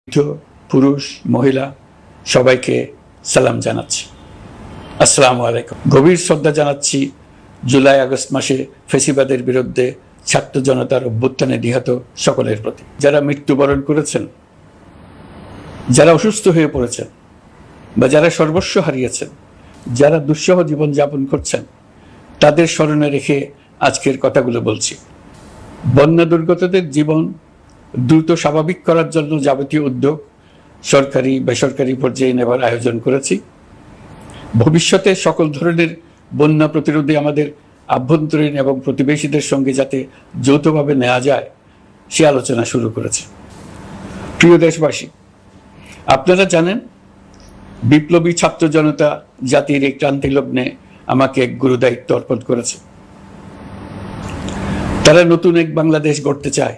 বৃদ্ধ, পুরুষ, মহিলা সবাইকে সালাম জানাচ্ছি। আসসালামু আলাইকুম। গভীর শ্রদ্ধা জানাচ্ছি জুলাই আগস্ট মাসে ফ্যাসিবাদের বিরুদ্ধে ছাত্র জনতার অভ্যুত্থানে নিহত সকলের প্রতি। যারা মৃত্যুবরণ করেছেন, যারা অসুস্থ হয়ে পড়েছেন বা যারা সর্বস্ব হারিয়েছেন, যারা দুঃসহ জীবনযাপন করছেন, তাদের স্মরণে রেখে আজকের কথাগুলো বলছি। বন্যা দুর্গতদের জীবন দ্রুত স্বাভাবিক করার জন্য যাবতীয় উদ্যোগ সরকারি বেসরকারি পর্যায়ে নেবার আয়োজন করেছি। ভবিষ্যতে সকল ধরনের বন্যা প্রতিরোধে আমাদের আভ্যন্তরীণ এবং প্রতিবেশীদের সঙ্গে যাতে যৌথভাবে নেওয়া যায় সে আলোচনা শুরু করেছে। প্রিয় দেশবাসী, আপনারা জানেন বিপ্লবী ছাত্র জনতা জাতির এই ক্রান্তি লগ্নে আমাকে এক গুরু দায়িত্ব অর্পণ করেছে। তারা নতুন এক বাংলাদেশ গড়তে চায়।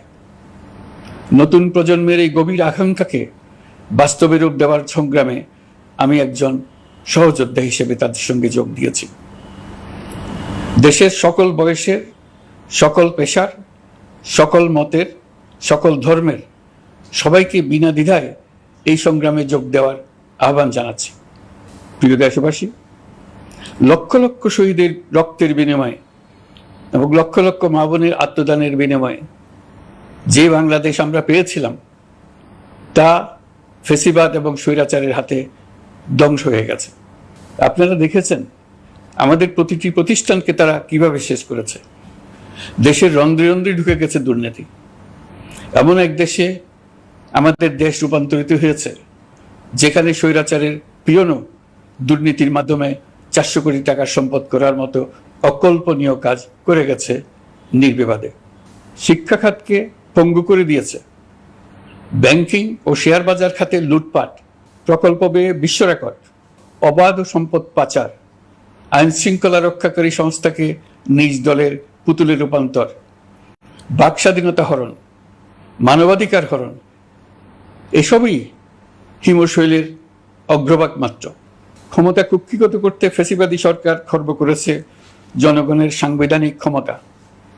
নতুন প্রজন্মের এই গভীর আকাঙ্ক্ষাকে বাস্তবে রূপ দেওয়ার সংগ্রামে আমি একজন সহযোদ্ধা হিসেবে তাদের সঙ্গে যোগ দিয়েছি। দেশের সকল বয়সের, সকল পেশার, সকল মতের, সকল ধর্মের সবাইকে বিনা দ্বিধায় এই সংগ্রামে যোগ দেওয়ার আহ্বান জানাচ্ছি। প্রিয় দেশবাসী, লক্ষ লক্ষ শহীদের রক্তের বিনিময়ে এবং লক্ষ লক্ষ মা বোনের আত্মদানের বিনিময়ে যে বাংলাদেশ আমরা পেয়েছিলাম তা ফ্যাসিবাদ এবং স্বৈরাচারের হাতে ধ্বংস হয়ে গেছে। আপনারা দেখেছেন আমাদের প্রতিটি প্রতিষ্ঠানকে তারা কিভাবে শেষ করেছে। দেশের রন্ধ্রে রন্ধ্রে ঢুকে গেছে দুর্নীতি। এমন এক দেশে আমাদের দেশ রূপান্তরিত হয়েছে যেখানে স্বৈরাচারের পিয়নও দুর্নীতির মাধ্যমে 400 কোটি টাকার সম্পদ করার মতো অকল্পনীয় কাজ করে গেছে নির্বিবাদে। শিক্ষা খাতকে পঙ্গু করে দিয়েছে। ব্যাংকিং ও শেয়ার বাজার খাতে লুটপাট, প্রকল্প ব্যয়ে বিশ্ব রেকর্ড, অবাধ সম্পদ পাচার, আইন শৃঙ্খলা রক্ষাকারী সংস্থাকে নিজ দলের পুতুলে রূপান্তর, বাক স্বাধীনতা হরণ, মানবাধিকার হরণ, এসবই হিমশৈলের অগ্রভাগ মাত্র। ক্ষমতা কুক্ষিগত করতে ফ্যাসিবাদী সরকার খর্ব করেছে জনগণের সাংবিধানিক ক্ষমতা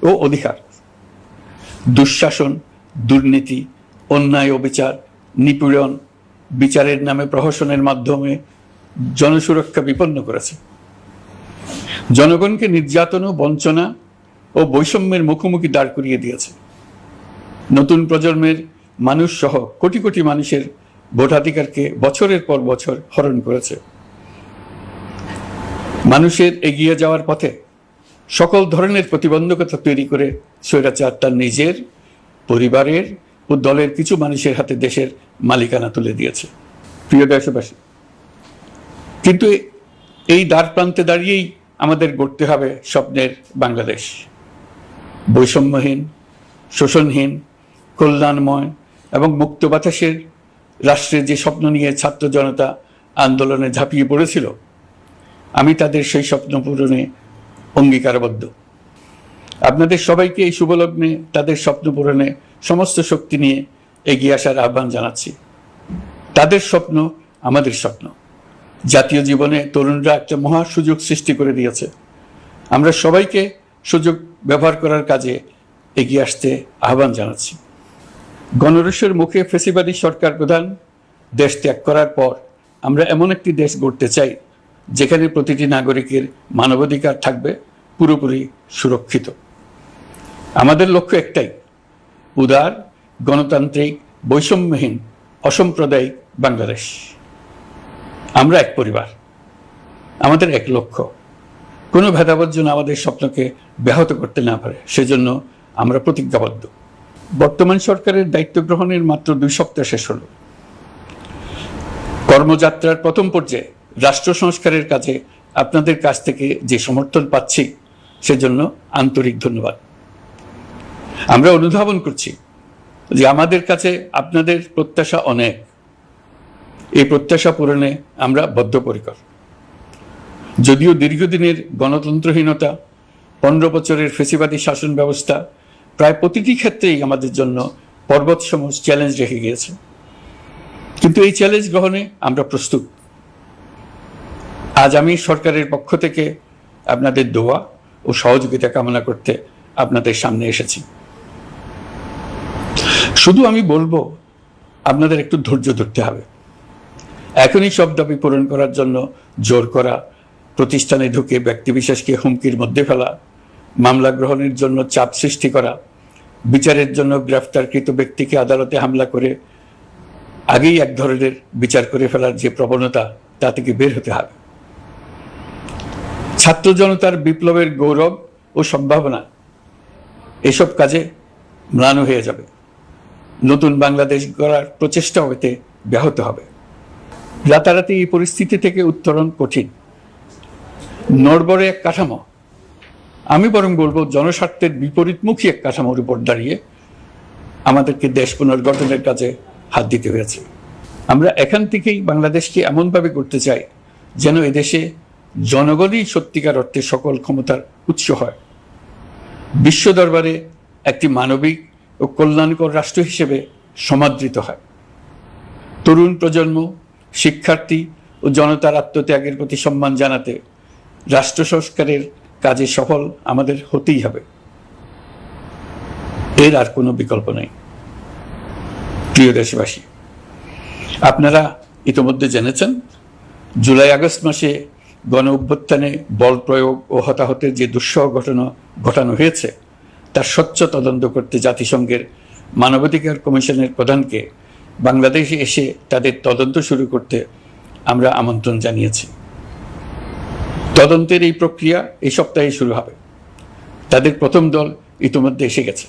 ও অধিকার। দুঃশাসন, দুর্নীতি, অন্যায়, অবিচার, নিপীড়ন, বিচারের নামে প্রহসনের মাধ্যমে জনসুরক্ষা বিপন্ন করেছে। জনগণকে নির্যাতন ও বঞ্চনা ও বৈষম্যের মুখোমুখি দাঁড় করিয়ে দিয়েছে। নতুন প্রজন্মের মানুষ সহ কোটি কোটি মানুষের ভোটাধিকারকে বছরের পর বছর হরণ করেছে। মানুষের এগিয়ে যাওয়ার পথে সকল ধরনের প্রতিবন্ধকতা তৈরি করে স্বৈরাচার তার নিজের, পরিবারের ও দলের কিছু মানুষের হাতে দেশের মালিকানা তুলে দিয়েছে। প্রিয় দেশবাসী, কিন্তু এই দ্বার প্রান্তে দাঁড়িয়েই আমাদের গড়তে হবে স্বপ্নের বাংলাদেশ। বৈষম্যহীন, শোষণহীন, কল্যাণময় এবং মুক্ত বাতাসের রাষ্ট্রের যে স্বপ্ন নিয়ে ছাত্র জনতা আন্দোলনে ঝাঁপিয়ে পড়েছিল, আমি তাদের সেই স্বপ্ন পূরণে অঙ্গীকারবদ্ধ। আপনাদের সবাইকে এই শুভলগ্নে তাদের স্বপ্ন পূরণে সমস্ত শক্তি নিয়ে এগিয়ে আসার আহ্বান জানাচ্ছি। তাদের স্বপ্ন আমাদের স্বপ্ন। জাতীয় জীবনে তরুণরা একটা মহা সুযোগ সৃষ্টি করে দিয়েছে। আমরা সবাইকে সুযোগ ব্যবহার করার কাজে এগিয়ে আসতে আহ্বান জানাচ্ছি। গণরোষের মুখে ফ্যাসিবাদী সরকার প্রধান দেশ ত্যাগ করার পর আমরা এমন একটি দেশ গড়তে চাই যেখানে প্রতিটি নাগরিকের মানবাধিকার থাকবে পুরোপুরি সুরক্ষিত। আমাদের লক্ষ্য একটাই, উদার, গণতান্ত্রিক, বৈষম্যহীন, অসাম্প্রদায়িক বাংলাদেশ। আমরা এক পরিবার, আমাদের এক লক্ষ্য। কোনো ভেদাভেদ যেন আমাদের স্বপ্নকে ব্যাহত করতে না পারে, সেজন্য আমরা প্রতিজ্ঞাবদ্ধ। বর্তমান সরকারের দায়িত্ব গ্রহণের মাত্র 2 সপ্তাহ শেষ হল। কর্মযাত্রার প্রথম পর্যায়ে রাষ্ট্র সংস্কারের কাজে আপনাদের কাছ থেকে যে সমর্থন পাচ্ছি সেজন্য আন্তরিক ধন্যবাদ। আমরা অনুধাবন করছি যে আমাদের কাছে আপনাদের প্রত্যাশা অনেক। এই প্রত্যাশা পূরণে আমরা বদ্ধপরিকর। যদিও দীর্ঘদিনের গণতন্ত্রহীনতা, 15 বছরের ফ্যাসিবাদী শাসন ব্যবস্থা প্রায় প্রতিটি ক্ষেত্রেই আমাদের জন্য পর্বতসম চ্যালেঞ্জ রেখে গিয়েছে, কিন্তু এই চ্যালেঞ্জ গ্রহণে আমরা প্রস্তুত। আজ আমি সরকারের পক্ষ থেকে আপনাদের দোয়া ও সহযোগিতা কামনা করতে আপনাদের সামনে এসেছি। শুধু আমি বলবো, আপনাদের একটু ধৈর্য ধরতে হবে। এখনই সব দাবি পূরণ করার জন্য জোর করা, প্রতিষ্ঠানে ঢুকে ব্যক্তিবিশেষকে হুমকির মধ্যে ফেলা, মামলা গ্রহণের জন্য চাপ সৃষ্টি করা, বিচারের জন্য গ্রেফতারকৃত ব্যক্তিকে আদালতে হামলা করে আগেই এক ধরনের বিচার করে ফেলার যে প্রবণতা, তা থেকে বের হতে হবে। ছাত্র জনতার বিপ্লবের গৌরব ও সম্ভাবনা এসব কাজে ম্লান হয়ে যাবে। নতুন বাংলাদেশ গড়ার প্রচেষ্টা হতে ব্যাহত হবে। রাতারাতি এই পরিস্থিতি থেকে উত্তরণ কঠিন। নড়বড়ে এক কাঠামো, আমি বরং বলবো জনস্বার্থের বিপরীতমুখী এক কাঠামোর উপর দাঁড়িয়ে আমাদেরকে দেশ পুনর্গঠনের কাজে হাত দিতে হয়েছে। আমরা এখান থেকেই বাংলাদেশকে এমনভাবে করতে চাই যেন এদেশে জনগণই সত্যিকার অর্থে সকল ক্ষমতার উৎস হয়, বিশ্ব দরবারে একটি মানবিক ও কল্যাণকর রাষ্ট্র হিসেবে সমাদৃত হয়। তরুণ প্রজন্ম, শিক্ষার্থী ও জনতার আত্মত্যাগের প্রতি সম্মান জানাতে রাষ্ট্র সংস্কারের কাজে সফল আমাদের হতেই হবে, এর আর কোনো বিকল্প নেই। প্রিয় দেশবাসী, আপনারা ইতোমধ্যে জেনেছেন জুলাই আগস্ট মাসে গণ অভ্যুত্থানে বল প্রয়োগ ও হতাহতের যে দুঃসহ ঘটনা ঘটানো হয়েছে তার স্বচ্ছ তদন্ত করতে জাতিসংঘের মানবাধিকার কমিশনের প্রধানকে বাংলাদেশে এসে তাদের তদন্ত শুরু করতে আমরা আমন্ত্রণ জানিয়েছি। তদন্তের এই প্রক্রিয়া এই সপ্তাহে শুরু হবে। তাদের প্রথম দল ইতিমধ্যে এসে গেছে।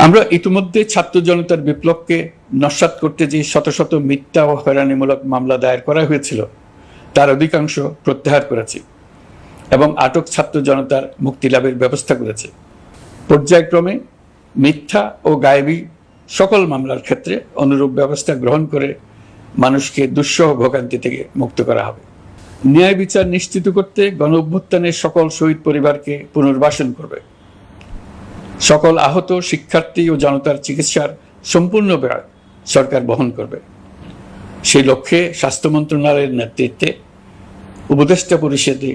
আমরা ইতিমধ্যে ছাত্র জনতার বিপ্লবকে নস্যাৎ করতে যে শত শত মিথ্যা ও হয়রানিমূলক মামলা দায়ের করা হয়েছিল তার অধিকাংশ প্রত্যাহার করেছি এবং আটক ছাত্র জনতার মুক্তি লাভের ব্যবস্থা করেছে। পর্যায়ক্রমে মিথ্যা ও গায়েবী সকল মামলার ক্ষেত্রে অনুরূপ ব্যবস্থা গ্রহণ করে মানুষকে দুঃসহ ভোগান্তি থেকে মুক্ত করা হবে। ন্যায় বিচার নিশ্চিত করতে গণ অভ্যুত্থানের সকল শহীদ পরিবারকে পুনর্বাসন করবে। সকল আহত শিক্ষার্থী ও জনতার চিকিৎসার সম্পূর্ণ ব্যয় সরকার বহন করবে। সেই লক্ষ্যে স্বাস্থ্য মন্ত্রণালয়ের নেতৃত্বে উপদেষ্টা পরিষদে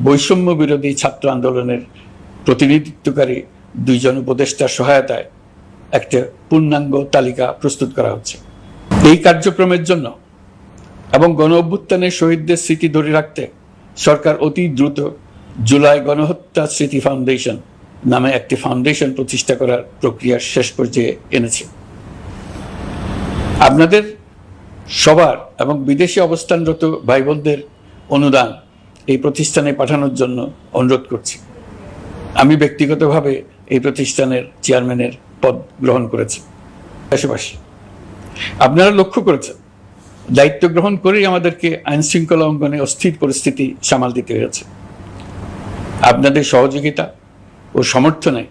বৈষম্য বিরোধী ছাত্র আন্দোলনের প্রতিনিধিত্বকারী 2 জন উপদেষ্টার সহায়তায় একটা পূর্ণাঙ্গ তালিকা প্রস্তুত করা হচ্ছে। এই কার্যক্রমের জন্য এবং গণ অভ্যুত্থানের শহীদদের স্মৃতি ধরে রাখতে সরকার অতি দ্রুত জুলাই গণহত্যা স্মৃতি ফাউন্ডেশন নামে একটি ফাউন্ডেশন প্রতিষ্ঠা করার প্রক্রিয়ার শেষ পর্যায়ে এনেছে। আপনাদের সবার এবং বিদেশে অবস্থানরত ভাই বোনদের অনুদান এই প্রতিষ্ঠানে পাঠানোর জন্য অনুরোধ করছি। আমি ব্যক্তিগতভাবে এই প্রতিষ্ঠানের চেয়ারম্যানের পদ গ্রহণ করেছি। দেশবাসী, আপনারা লক্ষ্য করেছেন দায়িত্ব গ্রহণ করেই আমাদেরকে আইন শৃঙ্খলা অঙ্গনে অস্থির পরিস্থিতি সামাল দিতে হয়েছে। আপনাদের সহযোগিতা ও সমর্থনে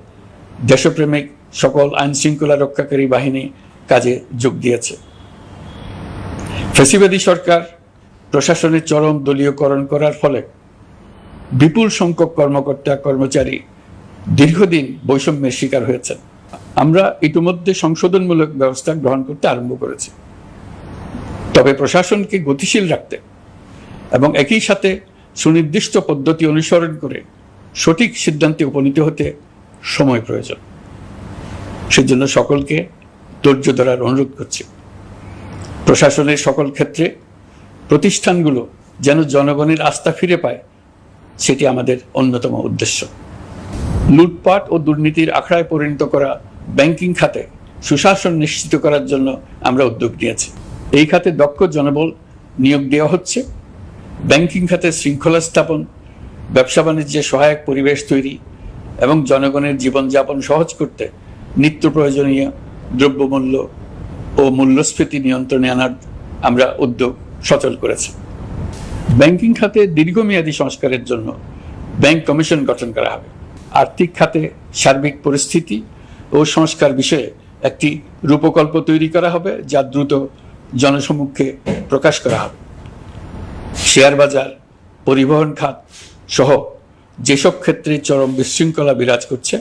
দেশপ্রেমিক সকল আইন শৃঙ্খলা রক্ষাকারী বাহিনী কাজে যোগ দিয়েছে। ফ্যাসিবাদী সরকার প্রশাসনের চরম দলীয়করণ করার ফলে বিপুল সংখ্যক কর্মকর্তা কর্মচারী দীর্ঘদিন বৈষম্যের শিকার হয়েছেন। আমরা ইতিমধ্যে সংশোধনমূলক ব্যবস্থা গ্রহণ করতে আরম্ভ করেছি, তবে প্রশাসনকে গতিশীল রাখতে এবং একই সাথে সুনির্দিষ্ট পদ্ধতি অনুসরণ করে সঠিক সিদ্ধান্তে উপনীত হতে সময় প্রয়োজন। সেজন্য সকলকে ধৈর্য ধরার অনুরোধ করছি। প্রশাসনের সকল ক্ষেত্রে প্রতিষ্ঠানগুলো যেন জনগণের আস্থা ফিরে পায়, সেটি আমাদের অন্যতম উদ্দেশ্য। লুটপাট ও দুর্নীতির আখড়ায় পরিণত করা ব্যাংকিং খাতে সুশাসন নিশ্চিত করার জন্য আমরা উদ্যোগ নিয়েছি। এই খাতে দক্ষ জনবল নিয়োগ দেওয়া হচ্ছে। ব্যাংকিং খাতে শৃঙ্খলা স্থাপন, ব্যবসা বাণিজ্যে সহায়ক পরিবেশ তৈরি এবং জনগণের জীবনযাপন সহজ করতে নিত্য প্রয়োজনীয় দ্রব্যমূল্য ও মূল্যস্ফীতি নিয়ন্ত্রণে আনার আমরা উদ্যোগ সচল করেছি। ব্যাংকিং খাতে দীর্ঘমেয়াদী সংস্কারের জন্য ব্যাংক কমিশন গঠন করা হবে। আর্থিক খাতে সার্বিক পরিস্থিতি ও সংস্কার বিষয়ে একটি রূপকল্প তৈরি করা হবে, যা দ্রুত জনসমক্ষে প্রকাশ করা হবে। শেয়ার বাজার, পরিবহন খাত সহ যেসব ক্ষেত্রে চরম বিশৃঙ্খলা বিরাজ করছে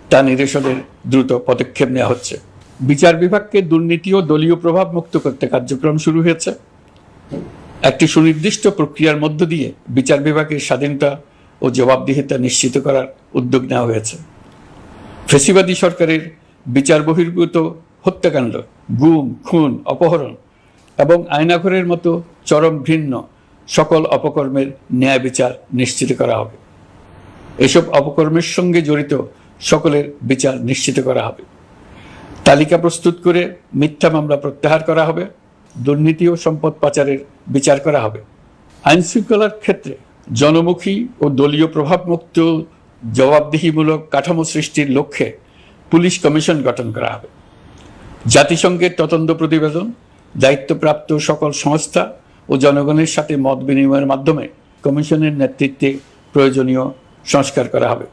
তা নিরসনের দ্রুত পদক্ষেপ নেওয়া হচ্ছে। বিচার বিভাগকে দুর্নীতি ও দলীয় প্রভাব মুক্ত করতে কার্যক্রম শুরু হয়েছে। একটি সুনির্দিষ্ট প্রক্রিয়ার মধ্য দিয়ে বিচার বিভাগের স্বাধীনতা ও জবাবদিহিতা নিশ্চিত করার উদ্যোগ নেওয়া হয়েছে। ফ্যাসিবাদী সরকারের বিচার বহির্ভূত হত্যাকাণ্ড, গুম, খুন, অপহরণ এবং আয়নাঘরের মতো চরম ঘৃণ্য সকল অপকর্মের ন্যায় বিচার নিশ্চিত করা হবে। এসব অপকর্মের সঙ্গে জড়িত সকলের বিচার নিশ্চিত করা হবে। তালিকা প্রস্তুত করে মিথ্যা মামলা প্রত্যাহার করা হবে। দুর্নীতি ও সম্পদ পাচারের বিচার করা হবে। আইন শৃঙ্খলার ক্ষেত্রে জনমুখী ও দলীয় প্রভাবমুক্ত জবাবদিহিমূলক কাঠামো সৃষ্টির লক্ষ্যে পুলিশ কমিশন গঠন করা হবে। জাতিসংঘের তদন্ত প্রতিবেদন, দায়িত্বপ্রাপ্ত সকল সংস্থা ও জনগণের সাথে মত বিনিময়ের মাধ্যমে কমিশনের নেতৃত্বে প্রয়োজনীয় সংস্কার করা হবে।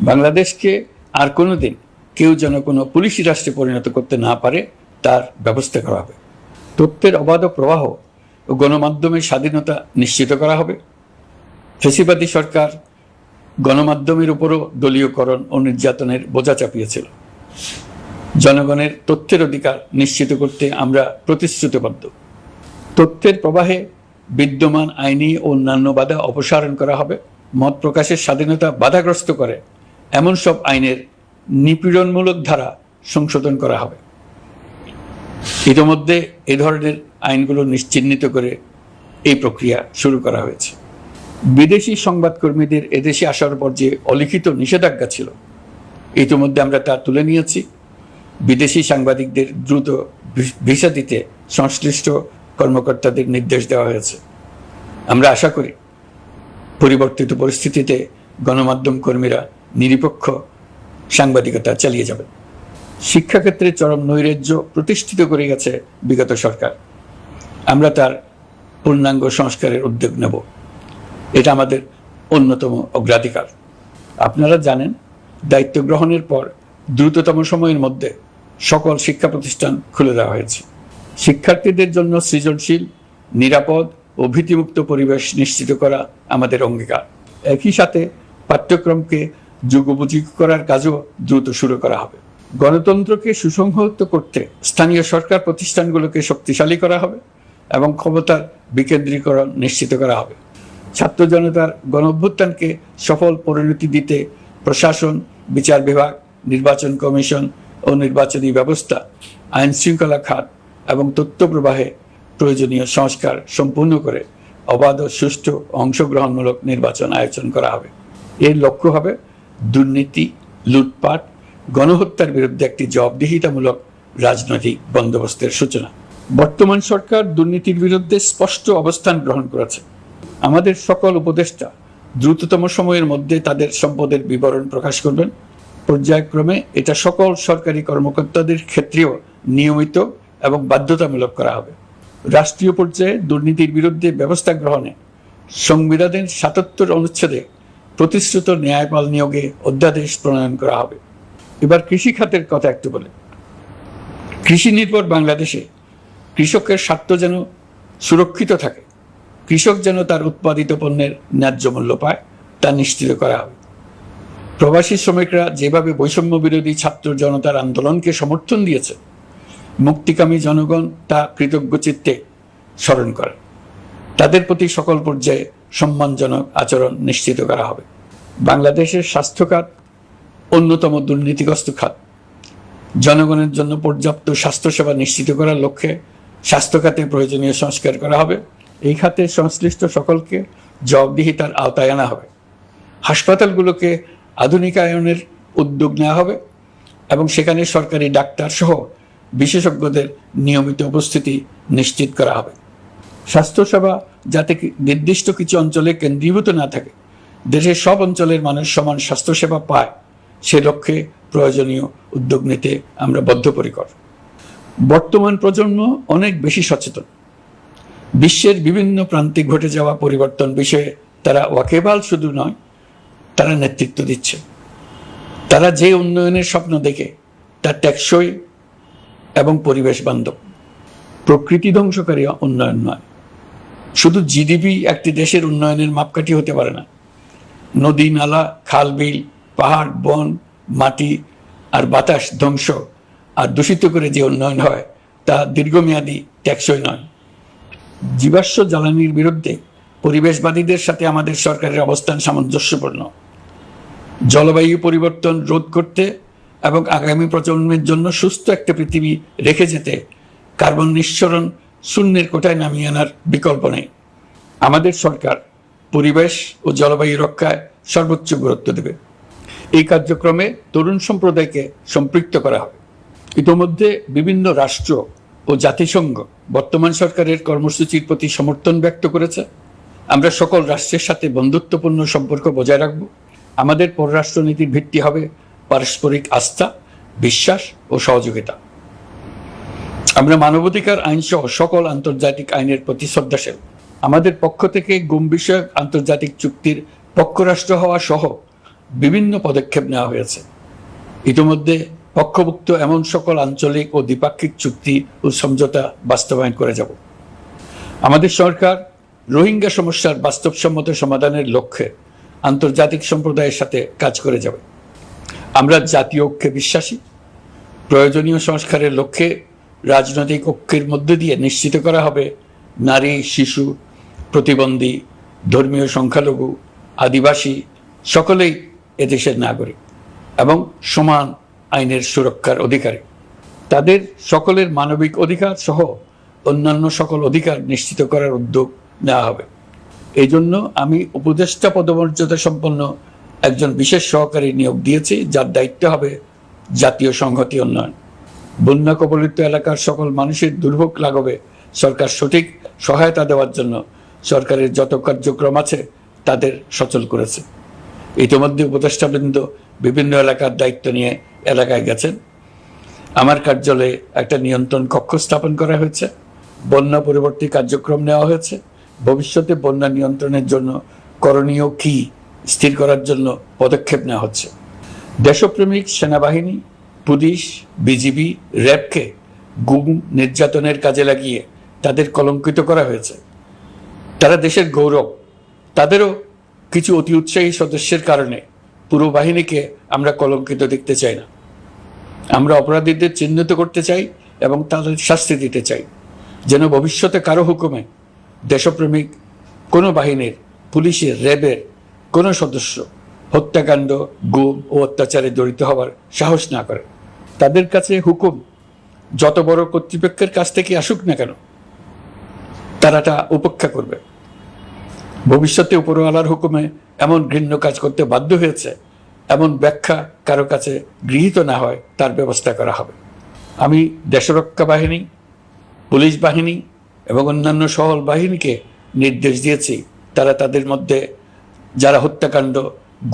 বাংলাদেশকে আর কোনোদিন কেউ যেন কোনো পুলিশি রাষ্ট্রে পরিণত করতে না পারে তার ব্যবস্থা করা হবে। তথ্যের অবাধ প্রবাহ ও গণমাধ্যমের স্বাধীনতা নিশ্চিত করা হবে। ফ্যাসিবাদী সরকার গণমাধ্যমের উপরও দলীয়করণ ও নির্যাতনের বোঝা চাপিয়েছিল। জনগণের তথ্যের অধিকার নিশ্চিত করতে আমরা প্রতিশ্রুতিবদ্ধ। তথ্যের প্রবাহে বিদ্যমান আইনি ও অন্যান্য বাধা অপসারণ করা হবে। মত প্রকাশের স্বাধীনতা বাধাগ্রস্ত করে এমন সব আইনের নিপীড়নমূলক ধারা সংশোধন করা হবে। ইতিমধ্যে এ ধরনের আইনগুলো নিশ্চিহ্নিত করে এই প্রক্রিয়া শুরু করা হয়েছে। বিদেশি সংবাদকর্মীদের এদেশে আসার পর যে অলিখিত নিষেধাজ্ঞা ছিল, ইতিমধ্যে আমরা তা তুলে নিয়েছি। বিদেশি সাংবাদিকদের দ্রুত ভিসা দিতে সংশ্লিষ্ট কর্মকর্তাদের নির্দেশ দেওয়া হয়েছে। আমরা আশা করি পরিবর্তিত পরিস্থিতিতে গণমাধ্যম কর্মীরা নিরপেক্ষ সাংবাদিকতা চালিয়ে যাবেন। শিক্ষাক্ষেত্রে চরম নৈরাজ্য প্রতিষ্ঠিত করে গেছে বিগত সরকার। আমরা তার পূর্ণাঙ্গ সংস্কারের উদ্যোগ নেব। এটা আমাদের অন্যতম অগ্রাধিকার। আপনারা জানেন, দায়িত্ব গ্রহণের পর দ্রুততম সময়ের মধ্যে সকল শিক্ষা প্রতিষ্ঠান খুলে দেওয়া হয়েছে। শিক্ষার্থীদের জন্য সৃজনশীল, নিরাপদ ও ভীতিমুক্ত পরিবেশ নিশ্চিত করা আমাদের অঙ্গীকার। একই সাথে পাঠ্যক্রমকে যুগোপযোগী করার কাজও দ্রুত শুরু করা হবে। গণতন্ত্রকে সুসংহত করতে স্থানীয় সরকার প্রতিষ্ঠানগুলোকে শক্তিশালী করা হবে এবং ক্ষমতার বিকেন্দ্রীকরণ নিশ্চিত করা হবে। ছাত্র জনতার গণঅভ্যুত্থানকে সফল পরিণতি দিতে প্রশাসন, বিচার বিভাগ, নির্বাচন কমিশন ও নির্বাচনী ব্যবস্থা, আইন শৃঙ্খলা খাত এবং তথ্য প্রবাহে প্রয়োজনীয় সংস্কার সম্পূর্ণ করে অবাধ ও সুষ্ঠু অংশগ্রহণমূলক নির্বাচন আয়োজন করা হবে। এর লক্ষ্য হবে দুর্নীতি, লুটপাট, গণহত্যার বিরুদ্ধে একটি জবাবদিহিতামূলক রাজনৈতিক বন্দোবস্তের সূচনা। বর্তমান সরকার দুর্নীতির বিরুদ্ধে স্পষ্ট অবস্থান গ্রহণ করেছে। আমাদের সকল উপদেষ্টা দ্রুততম সময়ের মধ্যে তাদের সম্পদের বিবরণ প্রকাশ করবেন। পর্যায়ক্রমে এটা সকল সরকারি কর্মকর্তাদের ক্ষেত্রেও নিয়মিত এবং বাধ্যতামূলক করা হবে। রাষ্ট্রীয় পর্যায়ে দুর্নীতির বিরুদ্ধে ব্যবস্থা গ্রহণে সংবিধানের ৭৭ অনুচ্ছেদে প্রতিশ্রুত ন্যায়পাল নিয়োগে অধ্যাদেশ প্রণয়ন করা হবে। এবার কৃষি খাতের কথা একটু বলে। কৃষি নির্ভর বাংলাদেশে কৃষকের স্বার্থ যেন সুরক্ষিত থাকে, কৃষক যেন তার উৎপাদিত পণ্যের ন্যায্য মূল্য পায়, তা নিশ্চিত করা হবে। প্রবাসী শ্রমিকরা যেভাবে বৈষম্য বিরোধী ছাত্র জনতার আন্দোলনকে সমর্থন দিয়েছে, মুক্তিকামী জনগণ তা কৃতজ্ঞ চিত্তে স্মরণ করে। তাদের প্রতি সকল পর্যায়ে সম্মানজনক আচরণ নিশ্চিত করা হবে। বাংলাদেশের স্বাস্থ্য খাত অন্যতম দুর্নীতিগ্রস্ত খাত। জনগণের জন্য পর্যাপ্ত স্বাস্থ্যসেবা নিশ্চিত করার লক্ষ্যে স্বাস্থ্য খাতে প্রয়োজনীয় সংস্কার করা হবে। এই খাতে সংশ্লিষ্ট সকলকে জবাবদিহিতার আওতায় আনা হবে। হাসপাতালগুলোকে আধুনিকায়নের উদ্যোগ নেওয়া হবে এবং সেখানে সরকারি ডাক্তার সহ বিশেষজ্ঞদের নিয়মিত উপস্থিতি নিশ্চিত করা হবে। স্বাস্থ্যসেবা যাতে নির্দিষ্ট কিছু অঞ্চলে কেন্দ্রীভূত না থাকে, দেশের সব অঞ্চলের মানুষ সমান স্বাস্থ্যসেবা পায়, সে লক্ষ্যে প্রয়োজনীয় উদ্যোগ নিতে আমরা বদ্ধপরিকর। বর্তমান প্রজন্ম অনেক বেশি সচেতন। বিশ্বের বিভিন্ন প্রান্তে ঘটে যাওয়া পরিবর্তন বিষয়ে তারা ওয়াকিবহাল শুধু নয়, তারা নেতৃত্ব দিচ্ছে। তারা যে উন্নয়নের স্বপ্ন দেখে তা টেকসই এবং পরিবেশ বান্ধব, প্রকৃতি ধ্বংসকারী উন্নয়ন নয়। শুধু জিডিপি একটি দেশের উন্নয়নের মাপকাঠি হতে পারে না। নদী, নালা, খাল, বিল, পাহাড়, বন, মাটি আর বাতাস ধ্বংস আর দূষিত করে যে উন্নয়ন হয় তা দীর্ঘমেয়াদী, টেকসই নয়। জীবাশ্ম জ্বালানির বিরুদ্ধে পরিবেশবাদীদের সাথে আমাদের সরকারের অবস্থান সামঞ্জস্যপূর্ণ। জলবায়ু পরিবর্তন রোধ করতে এবং আগামী প্রজন্মের জন্য সুস্থ একটা পৃথিবী রেখে যেতে কার্বন নিঃসরণ শূন্যের কোটায় নামিয়ে আনার বিকল্প নেই। আমাদের সরকার পরিবেশ ও জলবায়ু রক্ষায় সর্বোচ্চ গুরুত্ব দেবে। এই কার্যক্রমে তরুণ সম্প্রদায়কে সম্পৃক্ত করা হবে। ইতোমধ্যে বিভিন্ন রাষ্ট্র ও জাতিসংঘ বর্তমান সরকারের কর্মসূচির প্রতি সমর্থন ব্যক্ত করেছে। আমরা সকল রাষ্ট্রের সাথে বন্ধুত্বপূর্ণ সম্পর্ক বজায় রাখব। আমাদের পররাষ্ট্রনীতির ভিত্তি হবে পারস্পরিক আস্থা, বিশ্বাস ও সহযোগিতা। আমরা মানবাধিকার আইন সহ সকল আন্তর্জাতিক আইনের প্রতি শ্রদ্ধাশীল। আমাদের পক্ষ থেকে গুম বিষয়ক আন্তর্জাতিক চুক্তির পক্ষরাষ্ট্র হওয়া সহ বিভিন্ন পদক্ষেপ নেওয়া হয়েছে। ইতিমধ্যে পক্ষভুক্ত এমন সকল আঞ্চলিক ও দ্বিপাক্ষিক চুক্তি ও সমঝোতা বাস্তবায়ন করে যাব। আমাদের সরকার রোহিঙ্গা সমস্যার বাস্তবসম্মত সমাধানের লক্ষ্যে আন্তর্জাতিক সম্প্রদায়ের সাথে কাজ করে যাবে। আমরা জাতীয় ঐক্যে বিশ্বাসী। প্রয়োজনীয় সংস্কারের লক্ষ্যে রাজনৈতিক ঐক্যের মধ্য দিয়ে নিশ্চিত করা হবে নারী, শিশু, প্রতিবন্ধী, ধর্মীয় সংখ্যালঘু, আদিবাসী সকলেই এদেশের নাগরিক এবং সমান আইনের সুরক্ষার অধিকারী। তাদের সকলের মানবিক অধিকার সহ অন্যান্য সকল অধিকার নিশ্চিত করার উদ্যোগ নেওয়া হবে। এই জন্য আমি উপদেষ্টা পদমর্যাদা সম্পন্ন একজন বিশেষ সহকারী নিয়োগ দিয়েছি, যার দায়িত্ব হবে জাতীয় সংহতি উন্নয়ন। বন্যা কবলিত এলাকার সকল মানুষের দুর্ভোগ লাঘবে সরকার সঠিক সহায়তা দেওয়ার জন্য সরকারের যত কার্যক্রম আছে তাদের সচল করেছে। ইতিমধ্যে উপদেষ্টাবৃন্দ বিভিন্ন এলাকার দায়িত্ব নিয়ে এলাকায় গেছেন। আমার কার্যালয়ে একটা নিয়ন্ত্রণ কক্ষ স্থাপন করা হয়েছে। বন্যা পরবর্তী কার্যক্রম নেওয়া হয়েছে। ভবিষ্যতে বন্যা নিয়ন্ত্রণের জন্য করণীয় কি স্থির করার জন্য পদক্ষেপ নেওয়া হচ্ছে। দেশপ্রেমিক সেনাবাহিনী, পুলিশ, বিজিবি, র্যাবকে গুম নির্যাতনের কাজে লাগিয়ে তাদের কলঙ্কিত করা হয়েছে। তারা দেশের গৌরব। তাদেরও কিছু অতি উৎসাহী সদস্যের কারণে পুরো বাহিনীকে আমরা কলঙ্কিত দেখতে চাই না। আমরা অপরাধীদের চিহ্নিত করতে চাই এবং তাদের শাস্তি দিতে চাই, যেন ভবিষ্যতে কারো হুকুমে দেশপ্রেমিক কোনো বাহিনীর, পুলিশের, র্যাবের কোনো সদস্য হত্যাকাণ্ড, গুম ও অত্যাচারে জড়িত হওয়ার সাহস না করে। তাদের কাছে হুকুম যত বড় কর্তৃপক্ষের কাছ থেকে আসুক না কেন, তারা তা উপেক্ষা করবে। ভবিষ্যতে উপরওয়ালার হুকুমে এমন ঘৃণ্য কাজ করতে বাধ্য হয়েছে এমন ব্যাখ্যা কারো কাছে গৃহীত না হয় তার ব্যবস্থা করা হবে। আমি দেশরক্ষা বাহিনী, পুলিশ বাহিনী এবং অন্যান্য সহল বাহিনীকে নির্দেশ দিয়েছি তারা তাদের মধ্যে যারা হত্যাকাণ্ড,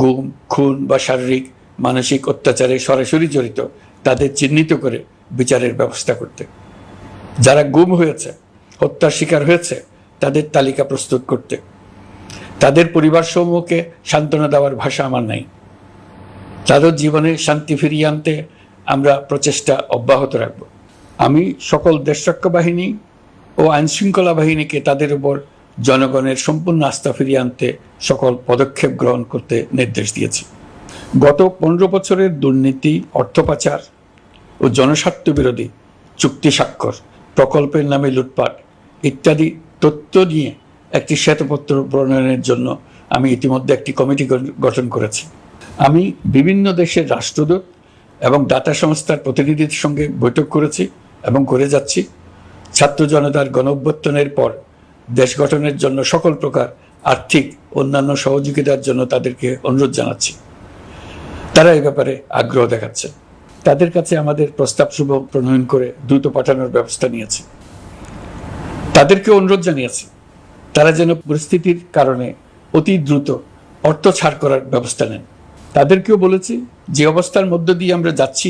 গুম, খুন বা শারীরিক মানসিক অত্যাচারে সরাসরি জড়িত তাদের চিহ্নিত করে বিচারের ব্যবস্থা করতে। যারা গুম হয়েছে, হত্যার শিকার হয়েছে তাদের তালিকা প্রস্তুত করতে। তাদের পরিবার সমূহকে সান্ত্বনা দেওয়ার ভাষা আমার নাই। তাদের জীবনে শান্তি ফিরিয়ে আনতে আমরা প্রচেষ্টা অব্যাহত রাখব। আমি সকল দেশরক্ষা বাহিনী ও আইনশৃঙ্খলা বাহিনীকে তাদের উপর জনগণের সম্পূর্ণ আস্থা ফিরিয়ে আনতে সকল পদক্ষেপ গ্রহণ করতে নির্দেশ দিয়েছি। গত 15 বছরের দুর্নীতি, অর্থ পাচার ও জনস্বার্থ বিরোধী চুক্তি স্বাক্ষর, প্রকল্পের নামে লুটপাট ইত্যাদি তথ্য নিয়ে একটি শ্বেতপত্র প্রণয়নের জন্য আমি ইতিমধ্যে একটি কমিটি গঠন করেছি। আমি বিভিন্ন দেশের রাষ্ট্রদূত এবং দাতা সংস্থার প্রতিনিধিদের সঙ্গে বৈঠক করেছি এবং করে যাচ্ছি। ছাত্র জনতার গণঅভ্যুত্থানের পর দেশ গঠনের জন্য সকল প্রকার আর্থিক অন্যান্য সহযোগিতার জন্য তাদেরকে অনুরোধ জানাচ্ছি। তারা এ ব্যাপারে আগ্রহ দেখাচ্ছে। তাদের কাছে আমাদের প্রস্তাব সমূহ প্রণয়ন করে দ্রুত পাঠানোর ব্যবস্থা নিয়েছি। তাদেরকে অনুরোধ জানিয়েছি তারা যেন পরিস্থিতির কারণে অতি দ্রুত অর্থ ছাড় করার ব্যবস্থা নেন। তাদেরকেও বলেছি যে অবস্থার মধ্য দিয়ে আমরা যাচ্ছি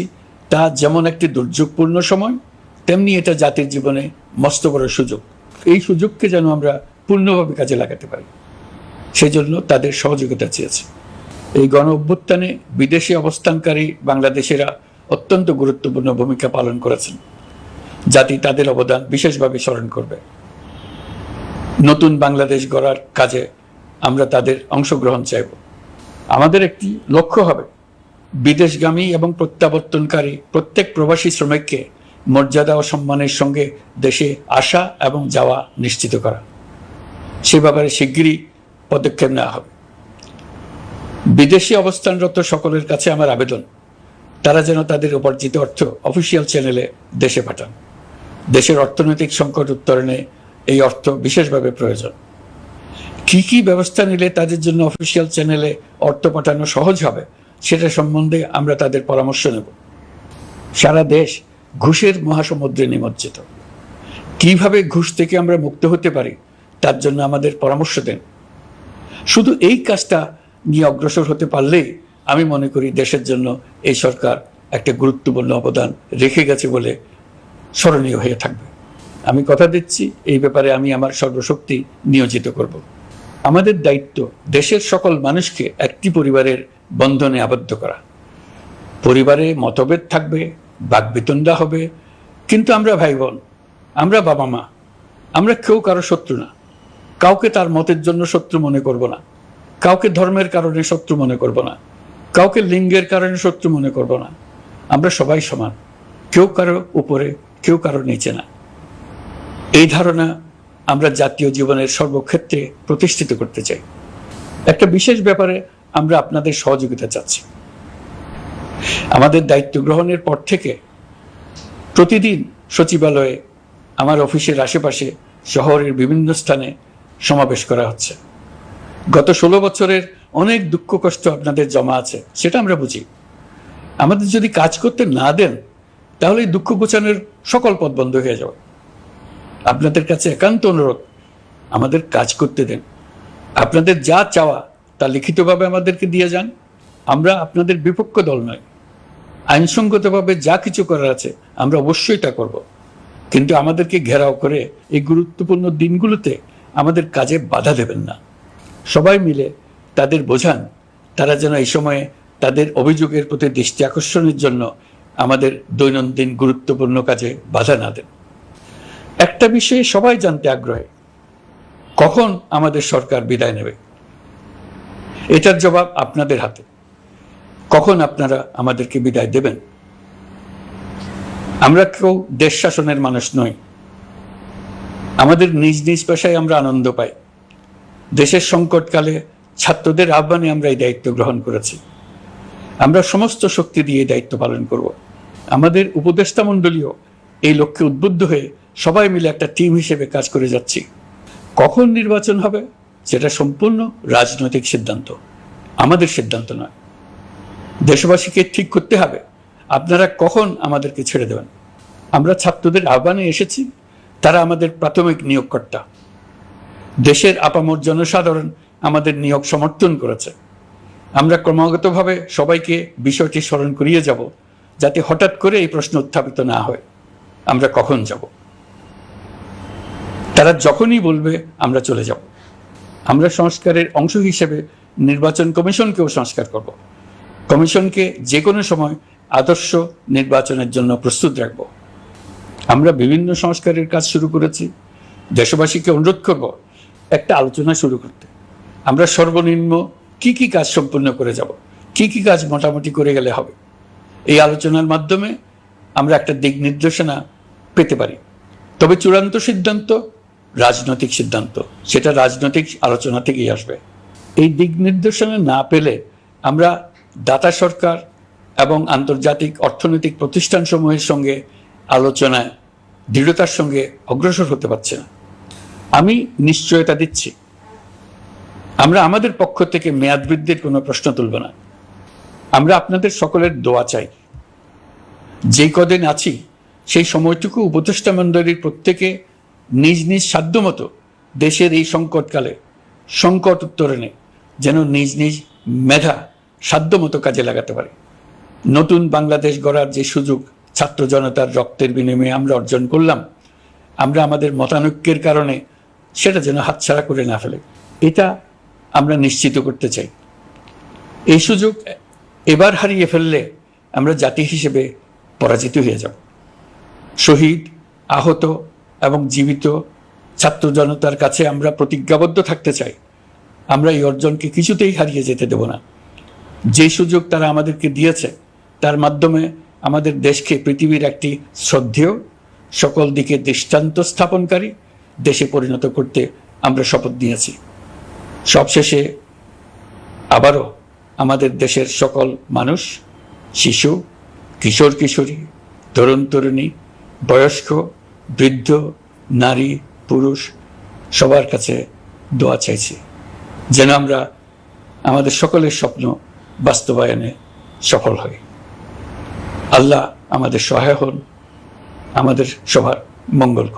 তা যেমন একটি দুর্যোগপূর্ণ সময়, তেমনি এটা জাতির জীবনে মস্ত বড় সুযোগ। এই সুযোগকে যেন আমরা পূর্ণভাবে কাজে লাগাতে পারি, সেই জন্য তাদের সহযোগিতা চেয়েছি। এই গণ অভ্যুত্থানে বিদেশে অবস্থানকারী বাংলাদেশিরা অত্যন্ত গুরুত্বপূর্ণ ভূমিকা পালন করেছেন। জাতি তাদের অবদান বিশেষভাবে স্মরণ করবে। নতুন বাংলাদেশ গড়ার কাজে আমরা তাদের অংশগ্রহণ চাইব। আমাদের একটি লক্ষ্য হবে বিদেশগামী এবং প্রত্যাবর্তনকারী প্রত্যেক প্রবাসী শ্রমিককে মর্যাদা ও সম্মানের সঙ্গে দেশে আসা এবং যাওয়া নিশ্চিত করা। সে ব্যাপারে শিগগিরই পদক্ষেপ নেওয়া হবে। বিদেশে অবস্থানরত সকলের কাছে আমার আবেদন, তারা যেন তাদের উপার্জিত অর্থ অফিসিয়াল চ্যানেলে দেশে পাঠান। দেশের অর্থনৈতিক সংকট উত্তরণে এই অর্থ বিশেষভাবে প্রয়োজন। কি কি ব্যবস্থা নিলে তাদের জন্য অফিসিয়াল চ্যানেলে অর্থ পাঠানো সহজ হবে সেটা সম্বন্ধে আমরা তাদের পরামর্শ নেব। সারা দেশ ঘুষের মহাসমুদ্রে নিমজ্জিত। কিভাবে ঘুষ থেকে আমরা মুক্ত হতে পারি তার জন্য আমাদের পরামর্শ দেন। শুধু এই কাজটা নিয়ে অগ্রসর হতে পারলেই আমি মনে করি দেশের জন্য এই সরকার একটা গুরুত্বপূর্ণ অবদান রেখে গেছে বলে স্মরণীয় হয়ে থাকবে। আমি কথা দিচ্ছি, এই ব্যাপারে আমি আমার সর্বশক্তি নিয়োজিত করব। আমাদের দায়িত্ব দেশের সকল মানুষকে একটি পরিবারের বন্ধনে আবদ্ধ করা। পরিবারে মতভেদ থাকবে, বাকবিতণ্ডা হবে, কিন্তু আমরা ভাই বোন, আমরা বাবা মা, আমরা কেউ কারো শত্রু না। কাউকে তার মতের জন্য শত্রু মনে করব না, কাউকে ধর্মের কারণে শত্রু মনে করব না, কাউকে লিঙ্গের কারণে শত্রু মনে করব না। আমরা সবাই সমান, কেউ কারো উপরে, কেউ কারো নিচে না। এই ধারণা আমরা জাতীয় জীবনের সর্বক্ষেত্রে প্রতিষ্ঠিত করতে চাই। একটা বিশেষ ব্যাপারে আমরা আপনাদের সহযোগিতা চাচ্ছি। আমাদের দায়িত্ব গ্রহণের পর থেকে প্রতিদিন সচিবালয়ে, আমার অফিসের আশেপাশে, শহরের বিভিন্ন স্থানে সমাবেশ করা হচ্ছে। গত 16 বছরের অনেক দুঃখ কষ্ট আপনাদের জমা আছে, সেটা আমরা বুঝি। আমাদের যদি কাজ করতে না দেন তাহলে দুঃখ ঘোচানোর সকল পথ বন্ধ হয়ে যাবে। আপনাদের কাছে একান্ত অনুরোধ, আমাদের কাজ করতে দেন। আপনাদের যা চাওয়া তা লিখিতভাবে আমাদেরকে দিয়ে যান। আমরা আপনাদের বিপক্ষ দল নয়। আইনসঙ্গতভাবে যা কিছু করার আছে আমরা অবশ্যই তা করব, কিন্তু আমাদেরকে ঘেরাও করে এই গুরুত্বপূর্ণ দিনগুলোতে আমাদের কাজে বাধা দেবেন না। সবাই মিলে তাদের বোঝান, তারা যেন এই সময়ে তাদের অভিযোগের প্রতি দৃষ্টি আকর্ষণের জন্য আমাদের দৈনন্দিন গুরুত্বপূর্ণ কাজে বাধা না দেন। একটা বিষয়ে সবাই জানতে আগ্রহী, কখন আমাদের সরকার বিদায় নেবে। এটার জবাব আপনাদের হাতে। কখন আপনারা আমাদেরকে বিদায় দেবেন? আমরা কেউ দেশ শাসনের মানুষ নই। আমাদের নিজ নিজ পেশায় আমরা আনন্দ পাই। দেশের সংকটকালে ছাত্রদের আহ্বানে আমরা এই দায়িত্ব গ্রহণ করেছি। আমরা সমস্ত শক্তি দিয়ে এই দায়িত্ব পালন করব। আমাদের উপদেষ্টা মণ্ডলীও এই লক্ষ্যে উদ্বুদ্ধ হয়ে সবাই মিলে একটা টিম হিসেবে কাজ করে যাচ্ছি। কখন নির্বাচন হবে সেটা সম্পূর্ণ রাজনৈতিক সিদ্ধান্ত, আমাদের সিদ্ধান্ত নয়। দেশবাসীকে ঠিক করতে হবে আপনারা কখন আমাদেরকে ছেড়ে দেবেন। আমরা ছাত্রদের আহ্বানে এসেছি, তারা আমাদের প্রাথমিক নিয়োগকর্তা। দেশের আপামর জনসাধারণ আমাদের নিয়োগ সমর্থন করেছে। আমরা ক্রমাগতভাবে সবাইকে বিষয়টি স্মরণ করিয়ে যাব, যাতে হঠাৎ করে এই প্রশ্ন উত্থাপিত না হয় আমরা কখন যাব। তারা যখনই বলবে আমরা চলে যাব। আমরা সংস্কারের অংশ হিসেবে নির্বাচন কমিশনকেও সংস্কার করব। কমিশনকে যে কোনো সময় আদর্শ নির্বাচনের জন্য প্রস্তুত রাখব। আমরা বিভিন্ন সংস্কারের কাজ শুরু করেছি। দেশবাসীকে অনুরোধ করব একটা আলোচনা শুরু করতে। আমরা সর্বনিম্ন কি কি কাজ সম্পূর্ণ করে যাব, কি কি কাজ মোটামুটি করে গেলে হবে। এই আলোচনার মাধ্যমে আমরা একটা দিক নির্দেশনা পেতে পারি। তবে চূড়ান্ত সিদ্ধান্ত রাজনৈতিক সিদ্ধান্ত, সেটা রাজনৈতিক আলোচনা থেকেই আসবে। এই দিক নির্দেশনা না পেলে আমরা দাতা সরকার এবং আন্তর্জাতিক অর্থনৈতিক প্রতিষ্ঠানসমূহের সঙ্গে আলোচনায় দৃঢ়তার সঙ্গে অগ্রসর হতে পারছি না। আমি নিশ্চয়তা দিচ্ছি, আমরা আমাদের পক্ষ থেকে মেয়াদ বৃদ্ধির কোনো প্রশ্ন তুলব না। আমরা আপনাদের সকলের দোয়া চাই। যেই কদিন আছি সেই সময়টুকু উপদেষ্টা মণ্ডলীর প্রত্যেকে নিজ নিজ সাধ্যমতো দেশের এই সংকটকালে সংকট উত্তরণে যেন নিজ নিজ মেধা সাধ্যমতো কাজে লাগাতে পারে। নতুন বাংলাদেশ গড়ার যে সুযোগ ছাত্র জনতার রক্তের বিনিময়ে আমরা অর্জন করলাম, আমরা আমাদের মতানৈক্যের কারণে সেটা যেন হাতছাড়া করে না ফেলে, এটা আমরা নিশ্চিত করতে চাই। এই সুযোগ এবার হারিয়ে ফেললে আমরা জাতি হিসেবে পরাজিত হয়ে যাব। শহীদ, আহত এবং জীবিত ছাত্র জনতার কাছে আমরা প্রতিজ্ঞাবদ্ধ থাকতে চাই। আমরা এই অর্জনকে কিছুতেই হারিয়ে যেতে দেব না। যে সুযোগ তারা আমাদেরকে দিয়েছে তার মাধ্যমে আমাদের দেশকে পৃথিবীর একটি শ্রদ্ধেয়, সকল দিকে দৃষ্টান্ত স্থাপনকারী দেশে পরিণত করতে আমরা শপথ নিয়েছি। সবশেষে আবারও আমাদের দেশের সকল মানুষ, শিশু, কিশোর কিশোরী, তরুণ তরুণী, বয়স্ক, বৃদ্ধ, নারী, পুরুষ সবার কাছে দোয়া চাইছি যেন আমরা আমাদের সকলের স্বপ্ন বাস্তবায়নে সফল হই। আল্লাহ আমাদের সহায় হন, আমাদের সবার মঙ্গল করুন।